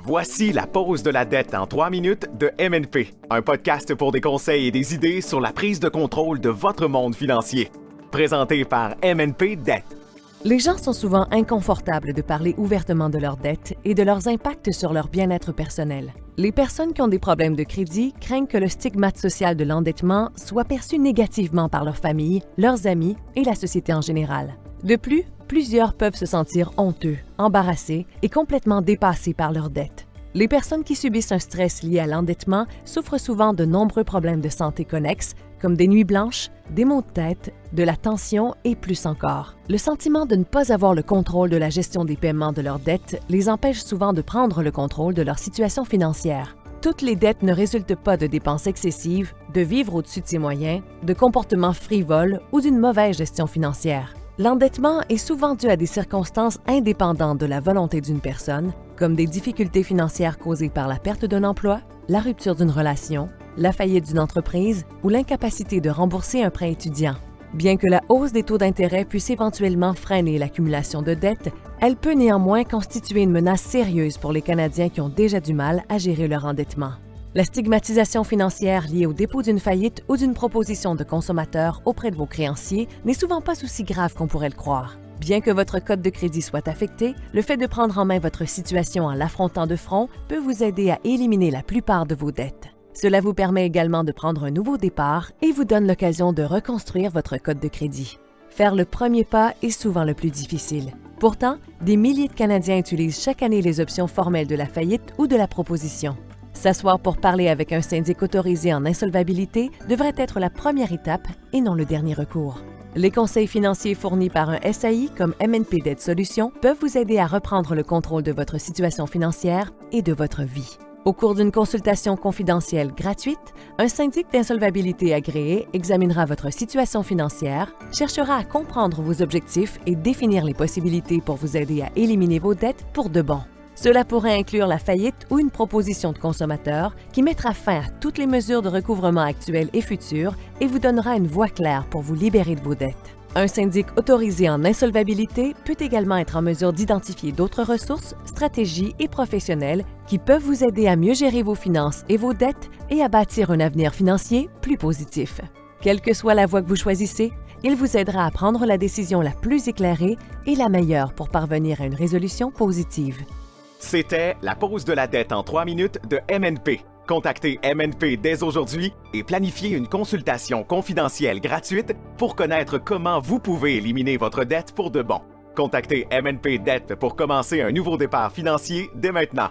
Voici la pause de la dette en 3 minutes de MNP, un podcast pour des conseils et des idées sur la prise de contrôle de votre monde financier. Présenté par MNP Dette. Les gens sont souvent inconfortables de parler ouvertement de leurs dettes et de leurs impacts sur leur bien-être personnel. Les personnes qui ont des problèmes de crédit craignent que le stigmate social de l'endettement soit perçu négativement par leur famille, leurs amis et la société en général. De plus, plusieurs peuvent se sentir honteux, embarrassés et complètement dépassés par leurs dettes. Les personnes qui subissent un stress lié à l'endettement souffrent souvent de nombreux problèmes de santé connexes, comme des nuits blanches, des maux de tête, de la tension et plus encore. Le sentiment de ne pas avoir le contrôle de la gestion des paiements de leurs dettes les empêche souvent de prendre le contrôle de leur situation financière. Toutes les dettes ne résultent pas de dépenses excessives, de vivre au-dessus de ses moyens, de comportements frivoles ou d'une mauvaise gestion financière. L'endettement est souvent dû à des circonstances indépendantes de la volonté d'une personne, comme des difficultés financières causées par la perte d'un emploi, la rupture d'une relation, la faillite d'une entreprise ou l'incapacité de rembourser un prêt étudiant. Bien que la hausse des taux d'intérêt puisse éventuellement freiner l'accumulation de dettes, elle peut néanmoins constituer une menace sérieuse pour les Canadiens qui ont déjà du mal à gérer leur endettement. La stigmatisation financière liée au dépôt d'une faillite ou d'une proposition de consommateur auprès de vos créanciers n'est souvent pas aussi grave qu'on pourrait le croire. Bien que votre code de crédit soit affecté, le fait de prendre en main votre situation en l'affrontant de front peut vous aider à éliminer la plupart de vos dettes. Cela vous permet également de prendre un nouveau départ et vous donne l'occasion de reconstruire votre code de crédit. Faire le premier pas est souvent le plus difficile. Pourtant, des milliers de Canadiens utilisent chaque année les options formelles de la faillite ou de la proposition. S'asseoir pour parler avec un syndic autorisé en insolvabilité devrait être la première étape et non le dernier recours. Les conseils financiers fournis par un SAI comme MNP Dette Solutions peuvent vous aider à reprendre le contrôle de votre situation financière et de votre vie. Au cours d'une consultation confidentielle gratuite, un syndic d'insolvabilité agréé examinera votre situation financière, cherchera à comprendre vos objectifs et définir les possibilités pour vous aider à éliminer vos dettes pour de bon. Cela pourrait inclure la faillite ou une proposition de consommateur qui mettra fin à toutes les mesures de recouvrement actuelles et futures et vous donnera une voie claire pour vous libérer de vos dettes. Un syndic autorisé en insolvabilité peut également être en mesure d'identifier d'autres ressources, stratégies et professionnelles qui peuvent vous aider à mieux gérer vos finances et vos dettes et à bâtir un avenir financier plus positif. Quelle que soit la voie que vous choisissez, il vous aidera à prendre la décision la plus éclairée et la meilleure pour parvenir à une résolution positive. C'était la pause de la dette en 3 minutes de MNP. Contactez MNP dès aujourd'hui et planifiez une consultation confidentielle gratuite pour connaître comment vous pouvez éliminer votre dette pour de bon. Contactez MNP Dette pour commencer un nouveau départ financier dès maintenant.